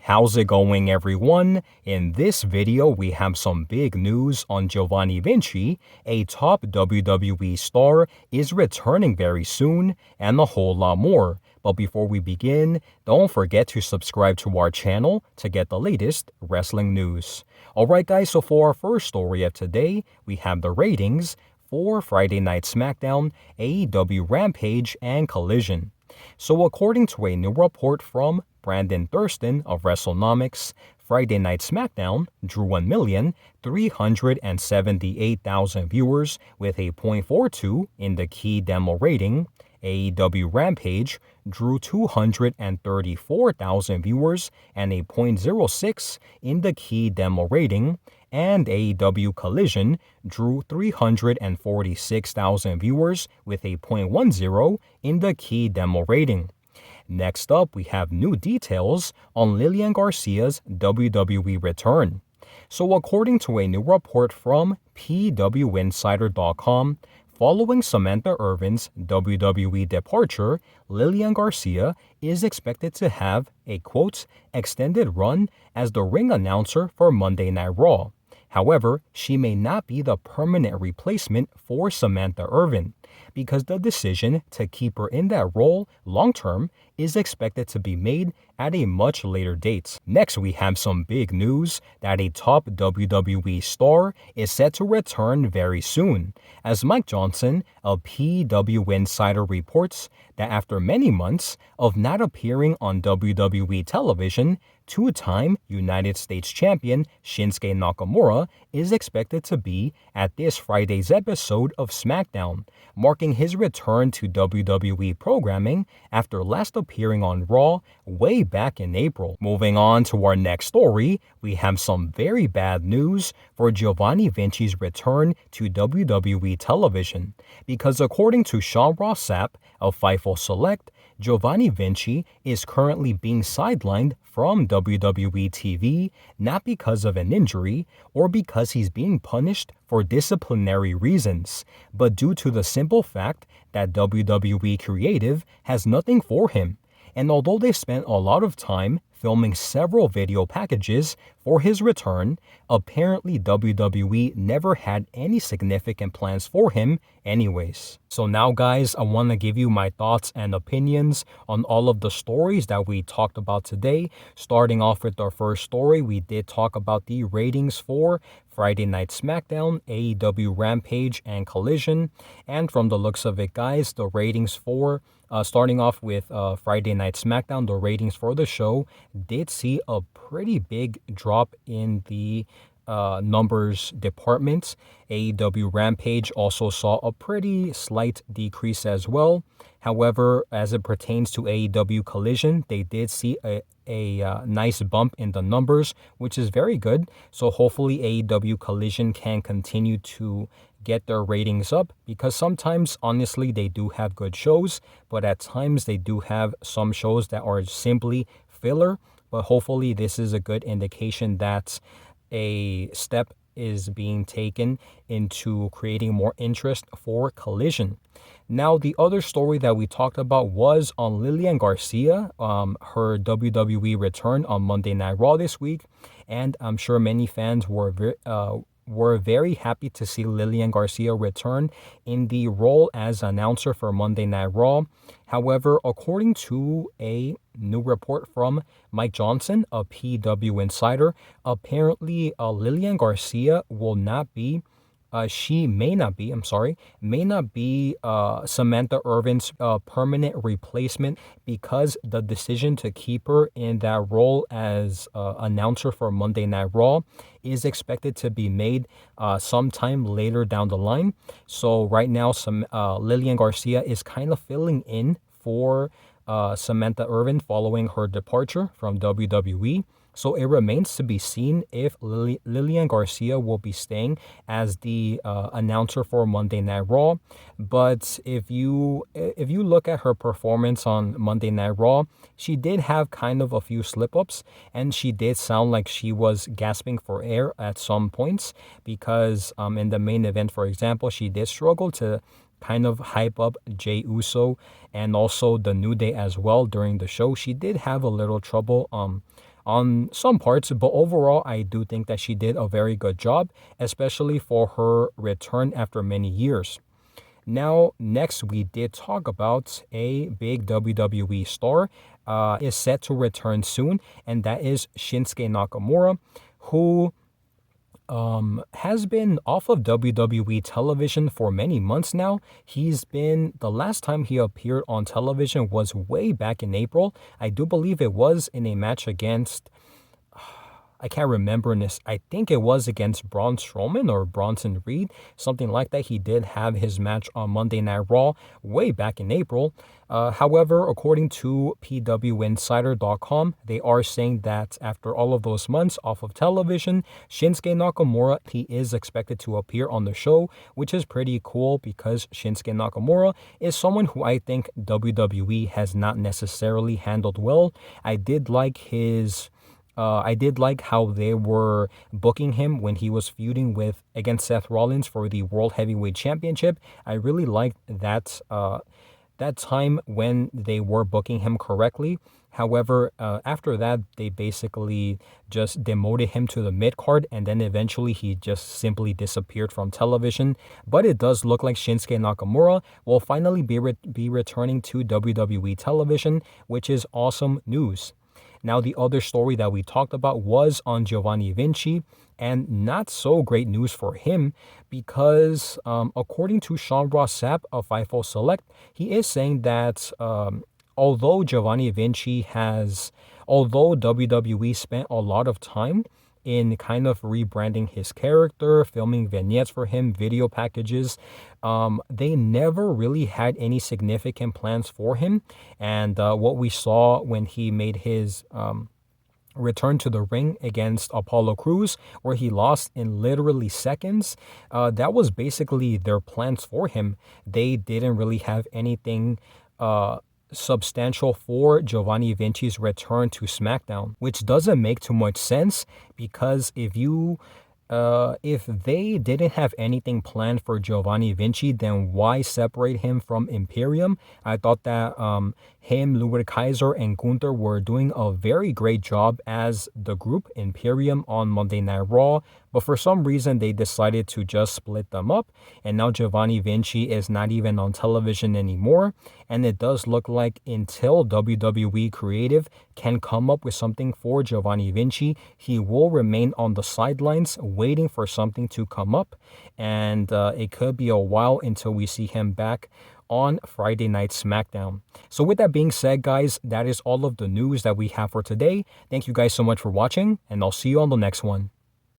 How's it going, everyone? In this video, we have some big news on Giovanni Vinci. A top WWE star is returning very soon, and a whole lot more. But before we begin, don't forget to subscribe to our channel to get the latest wrestling news. Alright guys, so for our first story of today, we have the ratings for Friday Night SmackDown, AEW Rampage, and Collision. So according to a new report from Brandon Thurston of WrestleNomics, Friday Night SmackDown drew 1,378,000 viewers with a .42 in the key demo rating. AEW Rampage drew 234,000 viewers and a .06 in the key demo rating, and AEW Collision drew 346,000 viewers with a .10 in the key demo rating. Next up, we have new details on Lilian Garcia's WWE return. So according to a new report from PWInsider.com, following Samantha Irvin's WWE departure, Lilian Garcia is expected to have a, quote, extended run as the ring announcer for Monday Night Raw. However, she may not be the permanent replacement for Samantha Irvin, because the decision to keep her in that role long-term is expected to be made at a much later date. Next, we have some big news that a top WWE star is set to return very soon, as Mike Johnson of PW Insider reports that after many months of not appearing on WWE television, two-time United States champion Shinsuke Nakamura is expected to be at this Friday's episode of SmackDown, marking his return to WWE programming after last appearing on Raw way back in April. Moving on to our next story, we have some very bad news for Giovanni Vinci's return to WWE television, because according to Sean Ross Sapp of Fightful Select, Giovanni Vinci is currently being sidelined from WWE TV, not because of an injury or because he's being punished for disciplinary reasons, but due to the simple fact that WWE Creative has nothing for him. And although they spent a lot of time filming several video packages for his return, apparently WWE never had any significant plans for him anyways. So now guys, I want to give you my thoughts and opinions on all of the stories that we talked about today. Starting off with our first story, we did talk about the ratings for Friday Night SmackDown, AEW Rampage, and Collision. And from the looks of it, guys, the ratings for starting off with Friday Night SmackDown, the ratings for the show did see a pretty big drop in the numbers department. AEW Rampage also saw a pretty slight decrease as well. However, as it pertains to AEW Collision, they did see a nice bump in the numbers, which is very good. So hopefully AEW Collision can continue to get their ratings up, because sometimes honestly they do have good shows, but at times they do have some shows that are simply filler. But hopefully this is a good indication that a step is being taken into creating more interest for Collision. Now, the other story that we talked about was on Lilian Garcia, her WWE return on Monday Night Raw this week, and I'm sure many fans were very happy to see Lilian Garcia return in the role as announcer for Monday Night Raw. However, according to a new report from Mike Johnson, a PW Insider, apparently Lilian Garcia will not be may not be Samantha Irvin's permanent replacement, because the decision to keep her in that role as announcer for Monday Night Raw is expected to be made sometime later down the line. So right now, Lilian Garcia is kind of filling in for Samantha Irvin following her departure from WWE. So it remains to be seen if Lilian Garcia will be staying as the announcer for Monday Night Raw. But if you look at her performance on Monday Night Raw, she did have kind of a few slip-ups, and she did sound like she was gasping for air at some points, because in the main event, for example, she did struggle to kind of hype up Jey Uso and also the New Day as well during the show. She did have a little trouble on some parts, but overall, I do think that she did a very good job, especially for her return after many years. Now, next, we did talk about a big WWE star is set to return soon, and that is Shinsuke Nakamura, who has been off of WWE television for many months now. The last time he appeared on television was way back in April. I do believe it was in a match against, I can't remember this. I think it was against Braun Strowman or Bronson Reed, something like that. He did have his match on Monday Night Raw way back in April. However, according to PWInsider.com, they are saying that after all of those months off of television, Shinsuke Nakamura, he is expected to appear on the show, which is pretty cool because Shinsuke Nakamura is someone who I think WWE has not necessarily handled well. I did like how they were booking him when he was feuding against Seth Rollins for the World Heavyweight Championship. I really liked that time when they were booking him correctly. However, after that, they basically just demoted him to the mid-card, and then eventually he just simply disappeared from television. But it does look like Shinsuke Nakamura will finally be returning to WWE television, which is awesome news. Now, the other story that we talked about was on Giovanni Vinci, and not so great news for him because according to Sean Ross Sapp of FIFO Select, he is saying that although WWE spent a lot of time in kind of rebranding his character, filming vignettes for him, video packages, they never really had any significant plans for him. And what we saw when he made his return to the ring against Apollo Crews, where he lost in literally seconds, that was basically their plans for him. They didn't really have anything substantial for Giovanni Vinci's return to SmackDown, which doesn't make too much sense because if they didn't have anything planned for Giovanni Vinci, then why separate him from Imperium? I thought that him, Ludwig Kaiser, and Gunther were doing a very great job as the group Imperium on Monday Night Raw, but for some reason they decided to just split them up, and now Giovanni Vinci is not even on television anymore, and it does look like until WWE Creative can come up with something for Giovanni Vinci, he will remain on the sidelines waiting for something to come up, and it could be a while until we see him back on Friday Night SmackDown. So with that being said, guys, that is all of the news that we have for today. Thank you guys so much for watching, and I'll see you on the next one.